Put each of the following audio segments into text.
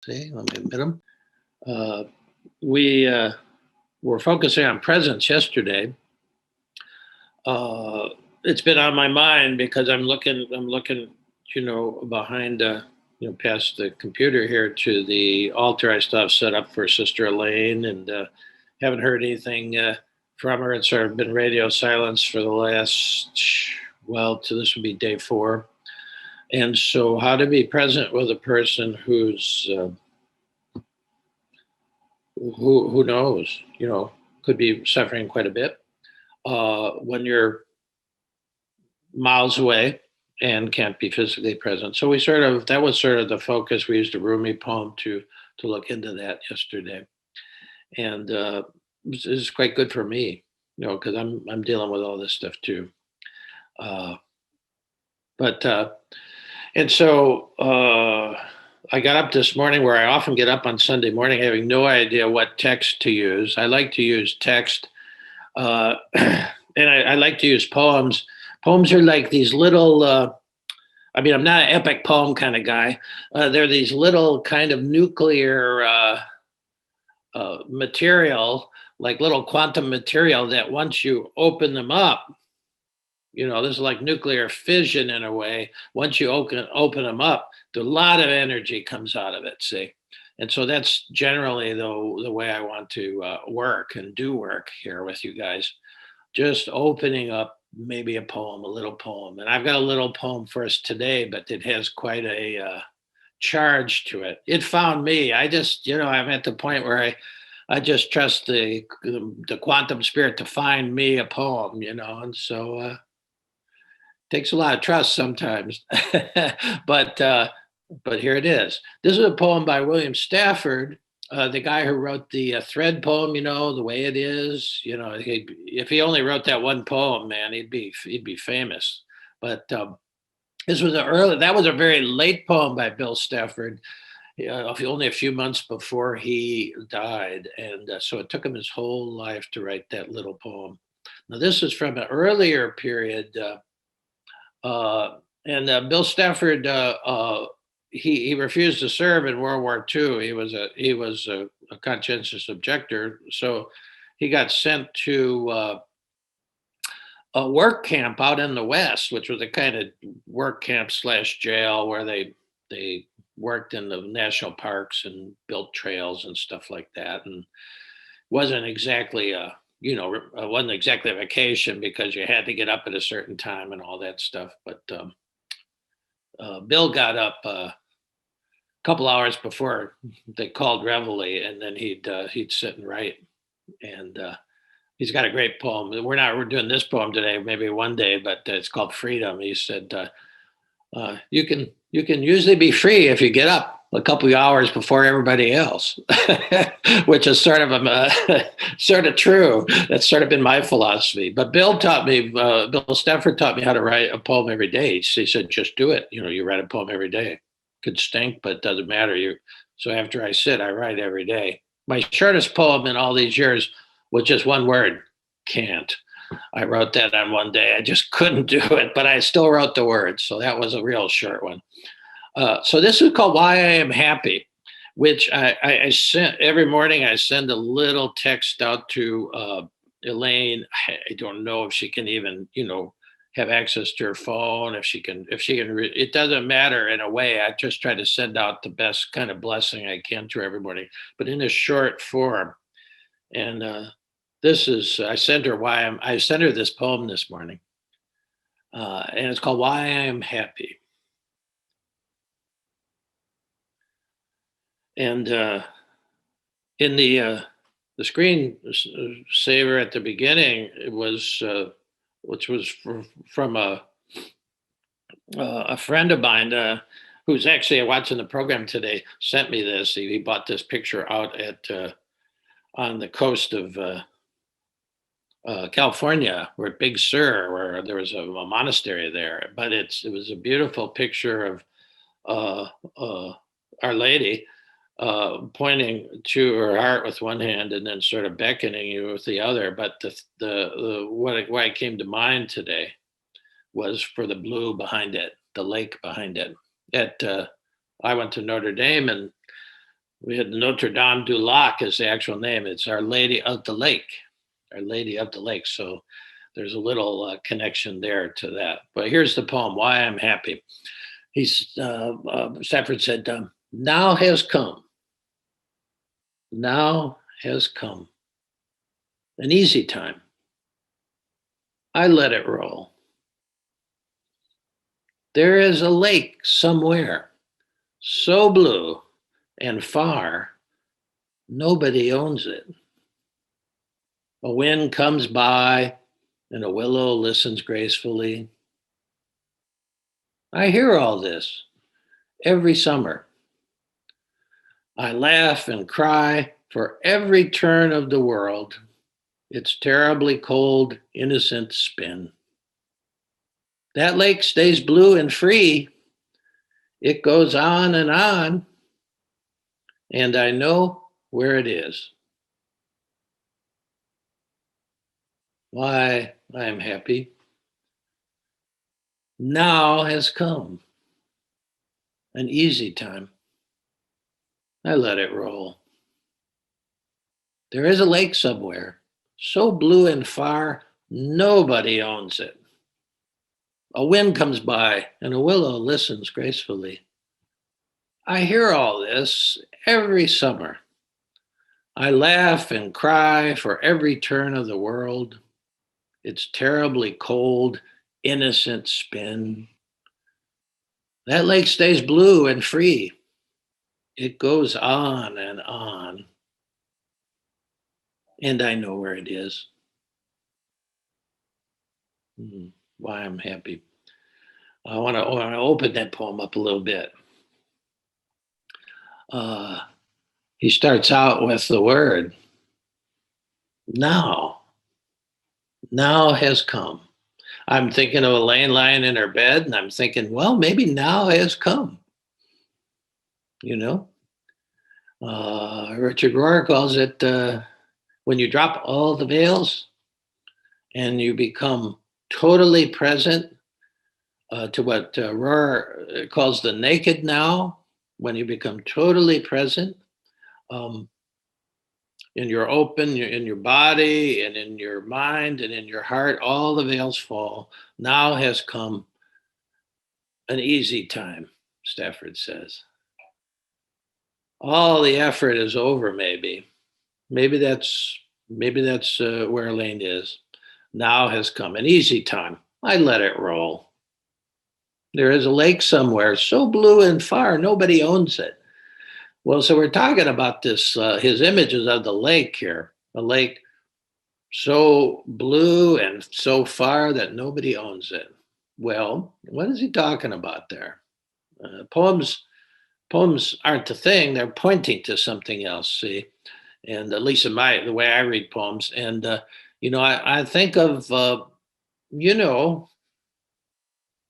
See, let me admit them. Uh, we were focusing on presence yesterday. Uh, it's been on my mind because I'm looking, behind, past the computer here to the altar I still have set up for Sister Elaine, and haven't heard anything from her. It's sort of been radio silence for the last, well, to this would be day four. And so, how to be present with a person who knows, could be suffering quite a bit when you're miles away and can't be physically present. So that was sort of the focus. We used a Rumi poem to look into that yesterday, and it's quite good for me, because I'm dealing with all this stuff too. Uh, but and so I got up this morning, where I often get up on Sunday morning having no idea what text to use. I like to use text, and I like to use poems. Poems are like these little, I'm not an epic poem kind of guy. They're these little kind of nuclear material, like little quantum material that once you open them up, this is like nuclear fission in a way. Once you open them up, a lot of energy comes out of it, see? And so that's generally the way I want to work and do work here with you guys. Just opening up maybe a poem, a little poem. And I've got a little poem for us today, but it has quite a charge to it. It found me. I just, I'm at the point where I just trust the quantum spirit to find me a poem, and so it takes a lot of trust sometimes. but but here it is. This is a poem by William Stafford, the guy who wrote the Thread poem. The way it is. If he only wrote that one poem, man, he'd be famous. But that was a very late poem by Bill Stafford, only a few months before he died, and so it took him his whole life to write that little poem. Now this is from an earlier period, and Bill Stafford. He refused to serve in World War II. He was a conscientious objector, so he got sent to a work camp out in the West, which was a kind of work camp / jail where they worked in the national parks and built trails and stuff like that, and wasn't exactly wasn't exactly a vacation because you had to get up at a certain time and all that stuff, but. Bill got up a couple hours before they called reveille, and then he'd sit and write. And he's got a great poem. We're doing this poem today, maybe one day, but it's called Freedom. He said, "You can usually be free if you get up a couple of hours before everybody else," which is sort of true. That's sort of been my philosophy. But Bill Stafford taught me how to write a poem every day. He said, just do it. You write a poem every day. It could stink, but it doesn't matter. So after I sit, I write every day. My shortest poem in all these years was just one word: can't. I wrote that on one day. I just couldn't do it, but I still wrote the words. So that was a real short one. So this is called Why I Am Happy, which I sent every morning. I send a little text out to Elaine. I don't know if she can even, have access to her phone. If she can, it doesn't matter in a way. I just try to send out the best kind of blessing I can to everybody, but in a short form. And I sent her this poem this morning, and it's called Why I Am Happy. And in the screen saver at the beginning, it was which was from a friend of mine who's actually watching the program today. Sent me this. He bought this picture out at on the coast of California, where Big Sur, where there was a monastery there. But it was a beautiful picture of Our Lady. Pointing to her heart with one hand and then sort of beckoning you with the other. But why it came to mind today was for the blue behind it, the lake behind it. I went to Notre Dame, and We had Notre Dame du Lac is the actual name. It's Our Lady of the Lake, Our Lady of the Lake. So there's a little connection there to that. But here's the poem, Why I'm Happy. Stafford said, now has come, now has come an easy time. I let it roll. There is a lake somewhere, so blue and far, nobody owns it. A wind comes by and a willow listens gracefully. I hear all this every summer. I laugh and cry for every turn of the world. Its terribly cold, innocent spin. That lake stays blue and free. It goes on, and I know where it is. Why I am happy. Now has come an easy time. I let it roll. There is a lake somewhere, so blue and far, nobody owns it. A wind comes by and a willow listens gracefully. I hear all this every summer. I laugh and cry for every turn of the world. Its terribly cold, innocent spin. That lake stays blue and free. It goes on, and I know where it is. Why I'm happy. I want to open that poem up a little bit. He starts out with the word now. Now has come. I'm thinking of Elaine lying in her bed, and I'm thinking, well, maybe now has come. You know, Richard Rohr calls it when you drop all the veils and you become totally present to what Rohr calls the naked now, when you become totally present. And you're open in your body and in your mind and in your heart, all the veils fall. Now has come an easy time, Stafford says. All the effort is over, maybe. Maybe that's where Elaine is. Now has come an easy time. I let it roll. There is a lake somewhere, so blue and far, nobody owns it. Well, so we're talking about this, his images of the lake here, a lake so blue and so far that nobody owns it. Well, what is he talking about there? Poems aren't the thing; they're pointing to something else. See, and at least in the way I read poems, and I think of you know,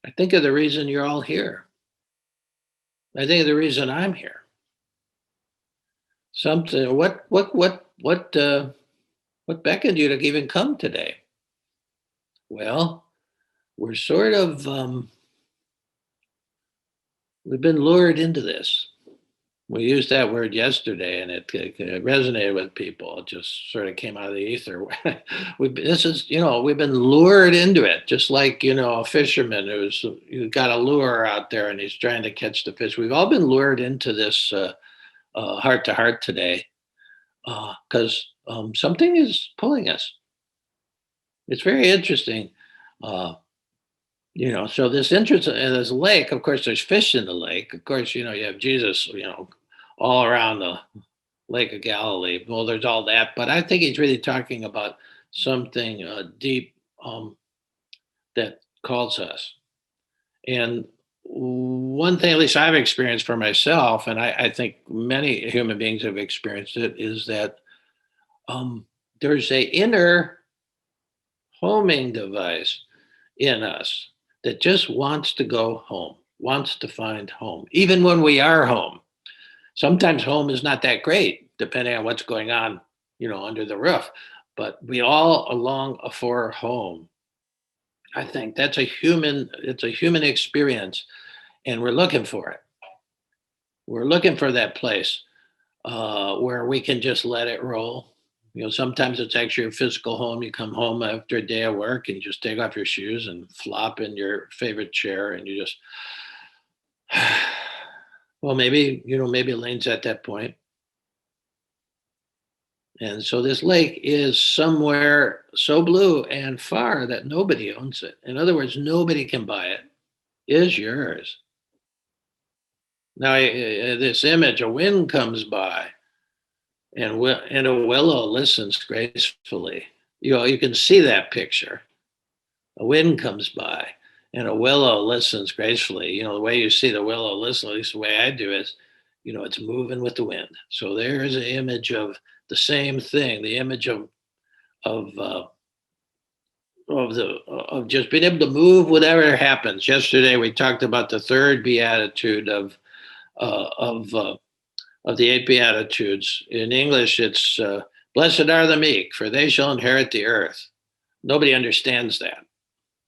I think of the reason you're all here. I think of the reason I'm here. Something. What beckoned you to even come today? Well, we're sort of we've been lured into this. We used that word yesterday, and it resonated with people. It just sort of came out of the ether. We've been lured into it, just like a fisherman who got a lure out there and he's trying to catch the fish. We've all been lured into this heart to heart today because something is pulling us. It's very interesting. So this interest in this lake, of course, there's fish in the lake. Of course, you have Jesus, all around the Lake of Galilee. Well, there's all that, but I think he's really talking about something deep that calls us. And one thing, at least I've experienced for myself, and I think many human beings have experienced it, is that there's a inner homing device in us that just wants to go home, wants to find home, even when we are home. Sometimes home is not that great, depending on what's going on, under the roof. But we all long for home. I think it's a human experience, and we're looking for it. We're looking for that place where we can just let it roll. Sometimes it's actually a physical home. You come home after a day of work and you just take off your shoes and flop in your favorite chair and you just, well, maybe Elaine's at that point. And so this lake is somewhere so blue and far that nobody owns it. In other words, nobody can buy it. It is yours. Now, this image, a wind comes by and a willow listens gracefully. You can see that picture. A wind comes by and a willow listens gracefully. The way you see the willow listen, at least the way I do is, it's moving with the wind. So there is an image of the same thing, the image of of just being able to move whatever happens. Yesterday we talked about the third beatitude uh, of uh, of the eight beatitudes. In English, it's "Blessed are the meek, for they shall inherit the earth." Nobody understands that.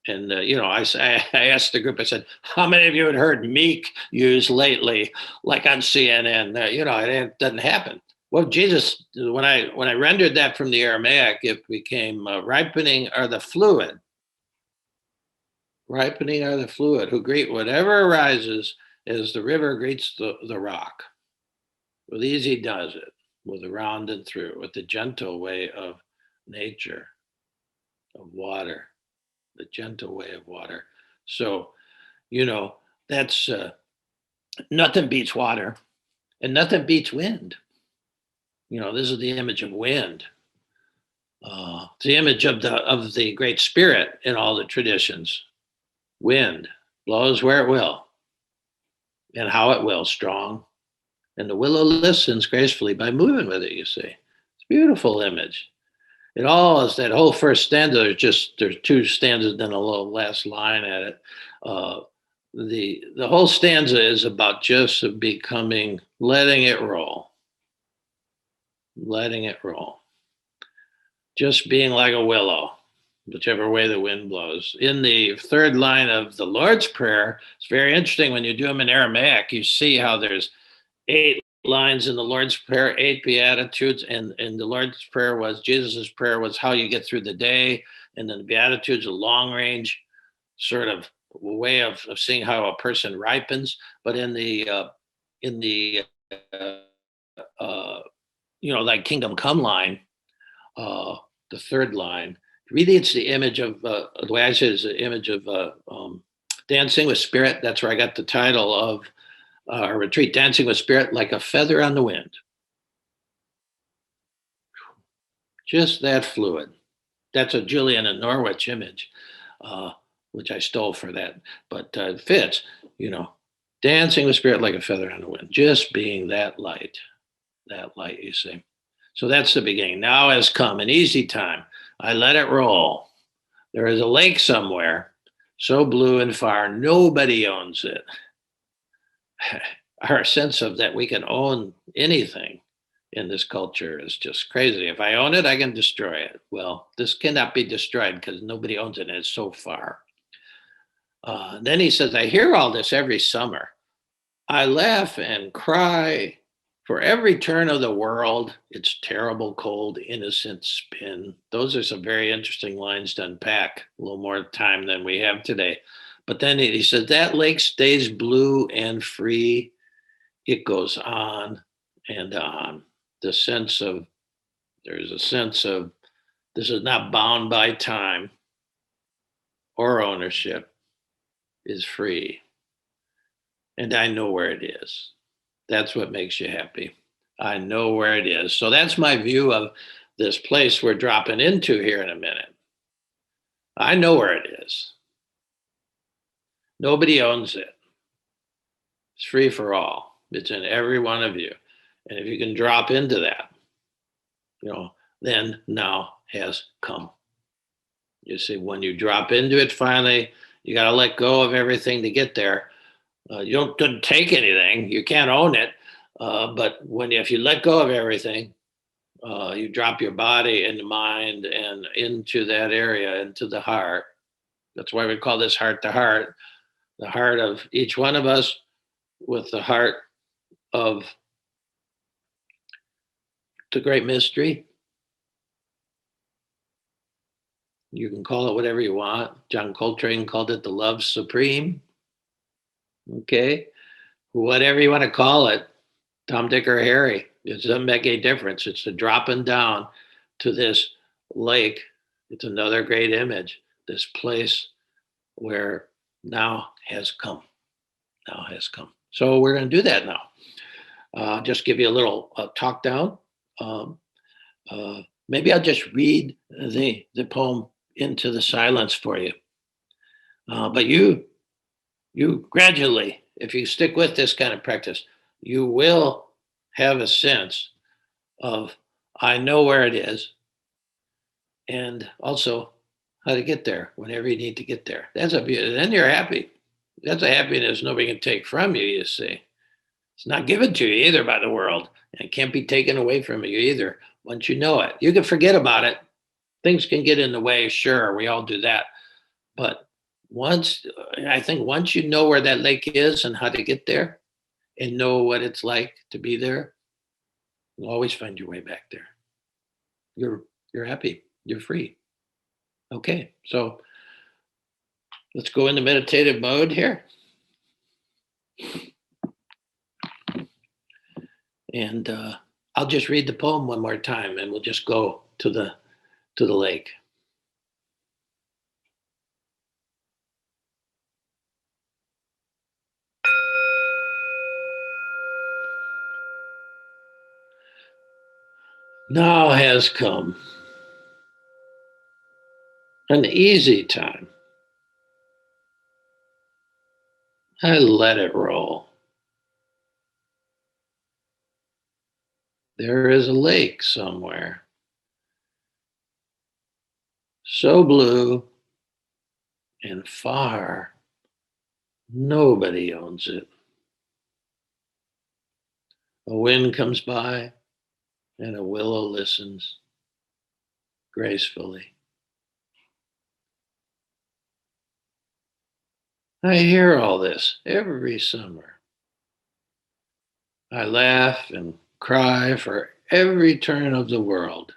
And I asked the group. I said, "How many of you had heard meek used lately, like on CNN?" It doesn't happen. Well, Jesus, when I rendered that from the Aramaic, it became ripening are the fluid. Ripening are the fluid who greet whatever arises as the river greets the rock. With ease he does it, with around and through, with the gentle way of nature, of water, the gentle way of water. So, that's nothing beats water and nothing beats wind. This is the image of wind. It's the image of the Great Spirit in all the traditions. Wind blows where it will and how it will, strong. And the willow listens gracefully by moving with it, you see. It's a beautiful image. It all is that whole first stanza. There's two stanzas, then a little last line at it. The whole stanza is about just becoming, letting it roll, just being like a willow, whichever way the wind blows. In the third line of the Lord's Prayer, it's very interesting when you do them in Aramaic. You see how there's 8 lines in the Lord's Prayer, 8 Beatitudes, and the Lord's Prayer was, Jesus's prayer was how you get through the day, and then the Beatitudes, a long range sort of way of seeing how a person ripens. But in the uh, uh, like Kingdom Come line, the third line, really it's the image of the way I say it is the image of Dancing with Spirit. That's where I got the title of our retreat, Dancing with Spirit, like a feather on the wind. Just that fluid. That's a Julian and Norwich image, which I stole for that, but it fits, dancing with Spirit like a feather on the wind, just being that light, you see. So that's the beginning. Now has come an easy time. I let it roll. There is a lake somewhere, so blue and far, nobody owns it. Our sense of that we can own anything in this culture is just crazy. If I own it, I can destroy it. Well, this cannot be destroyed because nobody owns it and it's so far. Then he says, I hear all this every summer. I laugh and cry for every turn of the world. It's terrible, cold, innocent spin. Those are some very interesting lines to unpack. A little more time than we have today. But then he says, that lake stays blue and free. It goes on and on. There's a sense of this is not bound by time or ownership, is free. And I know where it is. That's what makes you happy. I know where it is. So that's my view of this place we're dropping into here in a minute. I know where it is. Nobody owns it. It's free for all. It's in every one of you. And if you can drop into that, then now has come. You see, when you drop into it, finally, you got to let go of everything to get there. You don't take anything. You can't own it. But if you let go of everything, you drop your body and mind and into that area, into the heart. That's why we call this heart to heart, the heart of each one of us with the heart of The Great Mystery. You can call it whatever you want. John Coltrane called it the Love Supreme. Okay. Whatever you want to call it, Tom, Dick, or Harry. It doesn't make any difference. It's the dropping down to this lake. It's another great image. This place where now has come. Now has come. So we're going to do that now. Just give you a little talk down. Um, Maybe I'll just read the poem into the silence for you. But you gradually, if you stick with this kind of practice, you will have a sense of I know where it is, and also how to get there whenever you need to get there. That's a beauty. Then you're happy. That's a happiness nobody can take from you. You see, it's not given to you either by the world, and it can't be taken away from you either. Once you know it, you can forget about it. Things can get in the way. Sure, we all do that, but once I think once you know where that lake is and how to get there, and know what it's like to be there, you'll always find your way back there. You're happy. You're free. Okay, so let's go into meditative mode here, and I'll just read the poem one more time, and we'll just go to the lake. Now has come an easy time. I let it roll. There is a lake somewhere, so blue and far, nobody owns it. A wind comes by, and a willow listens gracefully. I hear all this every summer. I laugh and cry for every turn of the world.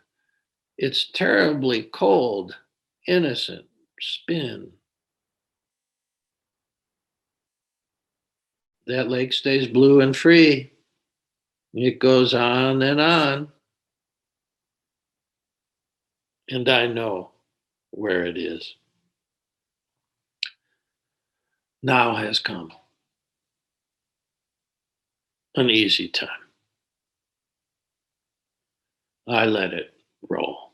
It's terribly cold, innocent spin. That lake stays blue and free. It goes on, and I know where it is. Now has come an easy time. I let it roll.